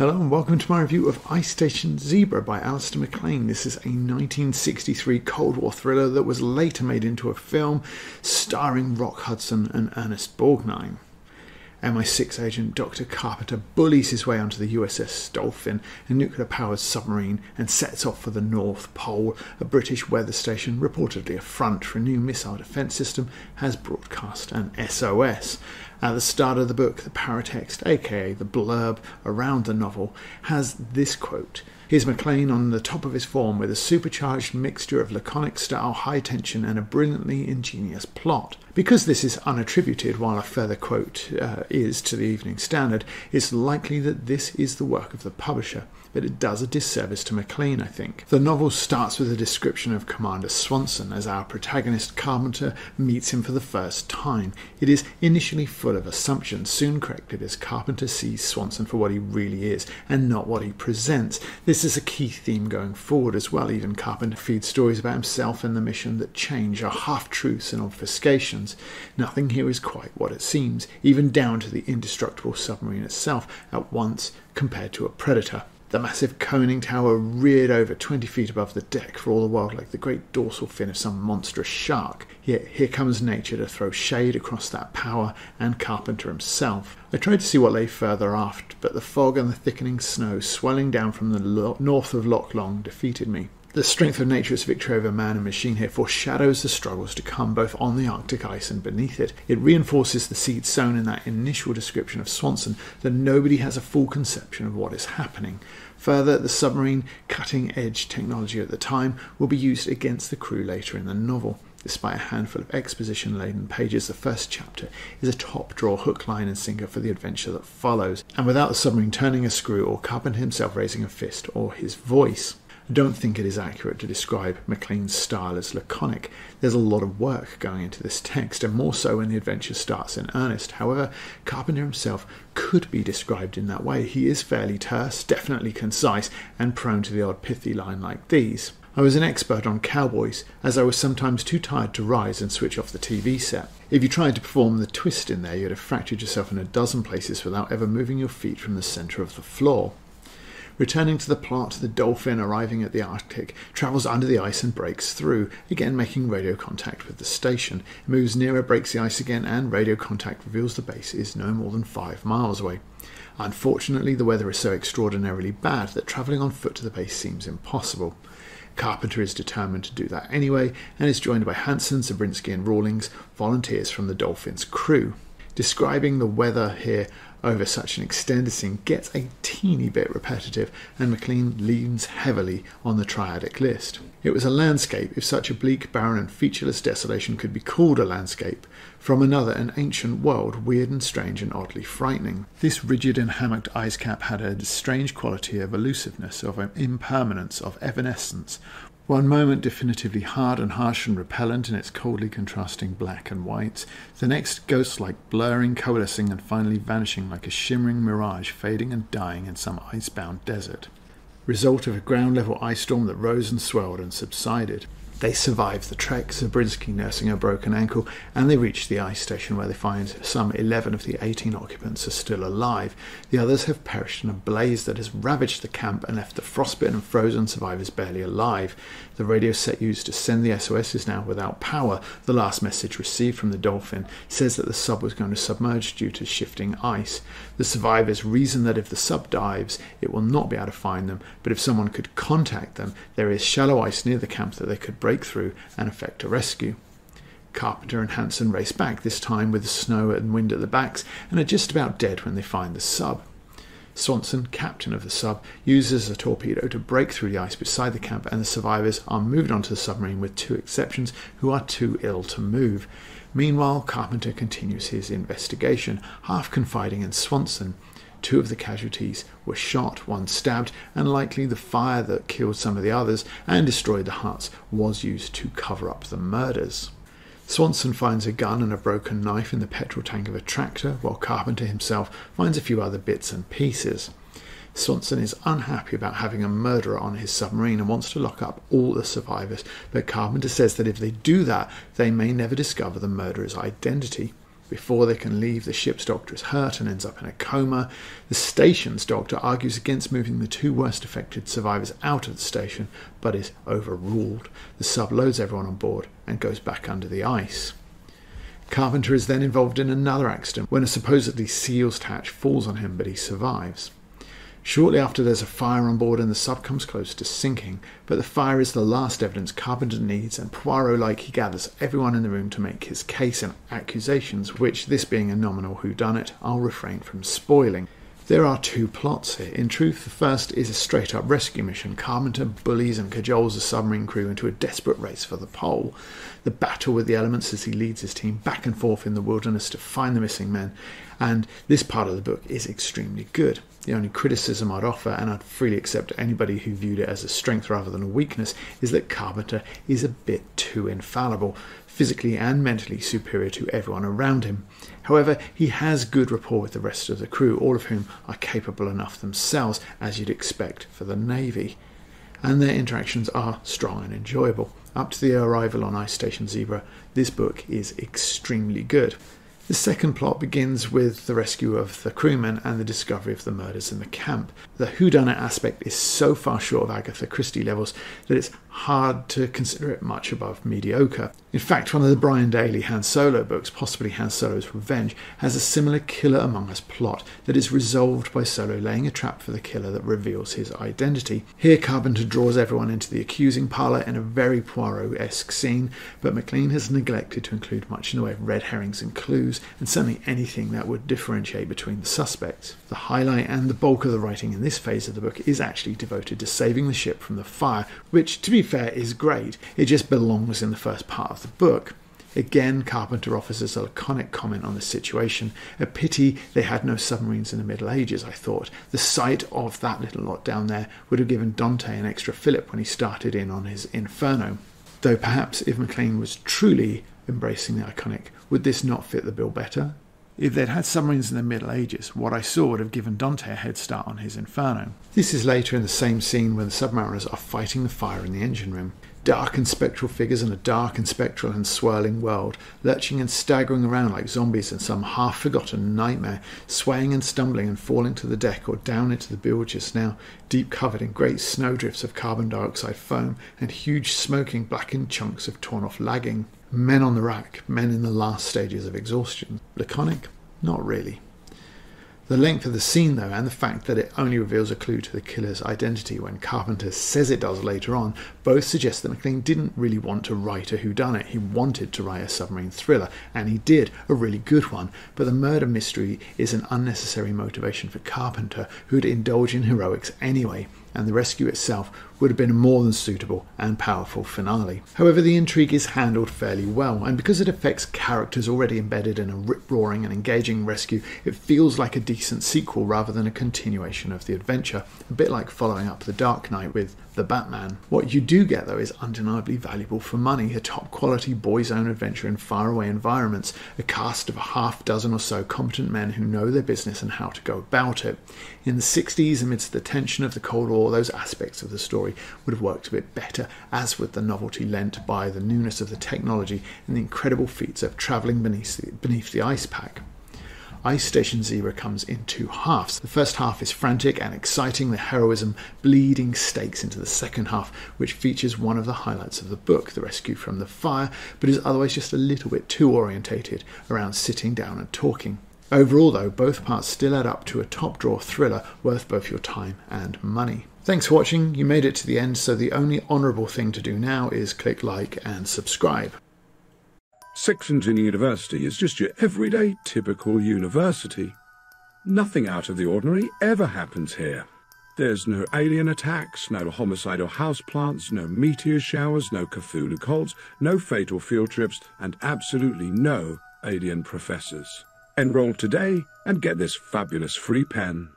Hello and welcome to my review of Ice Station Zebra by Alistair MacLean. This is a 1963 Cold War thriller that was later made into a film starring Rock Hudson and Ernest Borgnine. MI6 agent Dr. Carpenter bullies his way onto the USS Dolphin, a nuclear-powered submarine, and sets off for the North Pole. A British weather station, reportedly a front for a new missile defence system, has broadcast an SOS. At the start of the book, the paratext, aka the blurb around the novel, has this quote: "Here's MacLean on the top of his form with a supercharged mixture of laconic-style high tension and a brilliantly ingenious plot." Because this is unattributed, while a further quote is to the Evening Standard, it's likely that this is the work of the publisher, but it does a disservice to MacLean, I think. The novel starts with a description of Commander Swanson as our protagonist Carpenter meets him for the first time. It is initially full of assumptions, soon corrected as Carpenter sees Swanson for what he really is and not what he presents. This is a key theme going forward as well. Even Carpenter feeds stories about himself and the mission that change, are half-truths and obfuscations. Nothing here is quite what it seems, even down to the indestructible submarine itself, at once compared to a predator. The massive coning tower reared over 20 feet above the deck, for all the world like the great dorsal fin of some monstrous shark. Yet here comes nature to throw shade across that power and Carpenter himself. I tried to see what lay further aft, but the fog and the thickening snow swelling down from the north of Loch Long defeated me. The strength of nature's victory over man and machine here foreshadows the struggles to come, both on the Arctic ice and beneath it. It reinforces the seed sown in that initial description of Swanson, that nobody has a full conception of what is happening. Further, the submarine cutting-edge technology at the time will be used against the crew later in the novel. Despite a handful of exposition-laden pages, the first chapter is a top-drawer hook, line and sinker for the adventure that follows, and without the submarine turning a screw or Carpenter himself raising a fist or his voice. I don't think it is accurate to describe MacLean's style as laconic. There's a lot of work going into this text, and more so when the adventure starts in earnest. However, Carpenter himself could be described in that way. He is fairly terse, definitely concise, and prone to the odd pithy line like these. I was an expert on cowboys, as I was sometimes too tired to rise and switch off the TV set. If you tried to perform the twist in there, you'd have fractured yourself in a dozen places without ever moving your feet from the centre of the floor. Returning to the plot, the Dolphin, arriving at the Arctic, travels under the ice and breaks through, again making radio contact with the station. It moves nearer, breaks the ice again, and radio contact reveals the base is no more than 5 miles away. Unfortunately, the weather is so extraordinarily bad that travelling on foot to the base seems impossible. Carpenter is determined to do that anyway, and is joined by Hansen, Zabriskie and Rawlings, volunteers from the Dolphin's crew. Describing the weather here over such an extended scene gets a teeny bit repetitive, and MacLean leans heavily on the triadic list. It was a landscape, if such a bleak, barren and featureless desolation could be called a landscape, from another and ancient world, weird and strange and oddly frightening. This rigid and hammocked ice cap had a strange quality of elusiveness, of impermanence, of evanescence. One moment definitively hard and harsh and repellent in its coldly contrasting black and whites, the next ghost-like blurring, coalescing and finally vanishing like a shimmering mirage, fading and dying in some icebound desert. Result of a ground-level ice storm that rose and swelled and subsided. They survive the trek, Zabriskie nursing a broken ankle, and they reach the ice station where they find some 11 of the 18 occupants are still alive. The others have perished in a blaze that has ravaged the camp and left the frostbitten and frozen survivors barely alive. The radio set used to send the SOS is now without power. The last message received from the Dolphin says that the sub was going to submerge due to shifting ice. The survivors reason that if the sub dives, it will not be able to find them, but if someone could contact them, there is shallow ice near the camp that they could break through and effect a rescue. Carpenter and Hansen race back, this time with the snow and wind at the backs, and are just about dead when they find the sub. Swanson, captain of the sub, uses a torpedo to break through the ice beside the camp, and the survivors are moved onto the submarine with 2 exceptions who are too ill to move. Meanwhile, Carpenter continues his investigation, half confiding in Swanson. 2 of the casualties were shot, 1 stabbed, and likely the fire that killed some of the others and destroyed the huts was used to cover up the murders. Swanson finds a gun and a broken knife in the petrol tank of a tractor, while Carpenter himself finds a few other bits and pieces. Swanson is unhappy about having a murderer on his submarine and wants to lock up all the survivors, but Carpenter says that if they do that, they may never discover the murderer's identity. Before they can leave, the ship's doctor is hurt and ends up in a coma. The station's doctor argues against moving the two worst affected survivors out of the station, but is overruled. The sub loads everyone on board and goes back under the ice. Carpenter is then involved in another accident when a supposedly sealed hatch falls on him, but he survives. Shortly after, there's a fire on board and the sub comes close to sinking, but the fire is the last evidence Carpenter needs, and Poirot-like he gathers everyone in the room to make his case and accusations, which, this being a nominal whodunit, I'll refrain from spoiling. There are two plots here. In truth, the first is a straight-up rescue mission. Carpenter bullies and cajoles the submarine crew into a desperate race for the pole. The battle with the elements as he leads his team back and forth in the wilderness to find the missing men, and this part of the book is extremely good. The only criticism I'd offer, and I'd freely accept anybody who viewed it as a strength rather than a weakness, is that Carpenter is a bit too infallible, physically and mentally superior to everyone around him. However, he has good rapport with the rest of the crew, all of whom are capable enough themselves, as you'd expect for the Navy, and their interactions are strong and enjoyable. Up to the arrival on Ice Station Zebra, this book is extremely good. The second plot begins with the rescue of the crewmen and the discovery of the murders in the camp. The whodunit aspect is so far short of Agatha Christie levels that it's hard to consider it much above mediocre. In fact, one of the Brian Daley Han Solo books, possibly Han Solo's Revenge, has a similar Killer Among Us plot that is resolved by Solo laying a trap for the killer that reveals his identity. Here, Carpenter draws everyone into the accusing parlour in a very Poirot-esque scene, but MacLean has neglected to include much in the way of red herrings and clues, and certainly anything that would differentiate between the suspects. The highlight and the bulk of the writing in this phase of the book is actually devoted to saving the ship from the fire, which, to be fair, is great. It just belongs in the first part of the book. Again, Carpenter offers us a laconic comment on the situation. A pity they had no submarines in the Middle Ages, I thought. The sight of that little lot down there would have given Dante an extra fillip when he started in on his Inferno. Though perhaps if MacLean was truly embracing the iconic, would this not fit the bill better? If they'd had submarines in the Middle Ages, what I saw would have given Dante a head start on his Inferno. This is later in the same scene when the submariners are fighting the fire in the engine room. Dark and spectral figures in a dark and spectral and swirling world, lurching and staggering around like zombies in some half-forgotten nightmare, swaying and stumbling and falling to the deck or down into the bilges, now deep covered in great snowdrifts of carbon dioxide foam and huge smoking blackened chunks of torn-off lagging. Men on the rack, men in the last stages of exhaustion. Laconic? Not really. The length of the scene, though, and the fact that it only reveals a clue to the killer's identity when Carpenter says it does later on, both suggest that MacLean didn't really want to write a whodunit. He wanted to write a submarine thriller, and he did, a really good one, but the murder mystery is an unnecessary motivation for Carpenter, who'd indulge in heroics anyway, and the rescue itself would have been a more than suitable and powerful finale. However, the intrigue is handled fairly well, and because it affects characters already embedded in a rip-roaring and engaging rescue, it feels like a decent sequel rather than a continuation of the adventure, a bit like following up The Dark Knight with The Batman. What you do get, though, is undeniably valuable for money, a top-quality boys' own adventure in faraway environments, a cast of a half-dozen or so competent men who know their business and how to go about it. In the 60s, amidst the tension of the Cold War, those aspects of the story would have worked a bit better, as with the novelty lent by the newness of the technology and the incredible feats of travelling beneath the ice pack. Ice Station Zebra comes in two halves. The first half is frantic and exciting, the heroism bleeding stakes into the second half, which features one of the highlights of the book, the rescue from the fire, but is otherwise just a little bit too orientated around sitting down and talking. Overall, though, both parts still add up to a top-drawer thriller worth both your time and money. Thanks for watching. You made it to the end, so the only honourable thing to do now is click like and subscribe. Sexington University is just your everyday, typical university. Nothing out of the ordinary ever happens here. There's no alien attacks, no homicidal houseplants, no meteor showers, no Cthulhu cults, no fatal field trips, and absolutely no alien professors. Enroll today and get this fabulous free pen.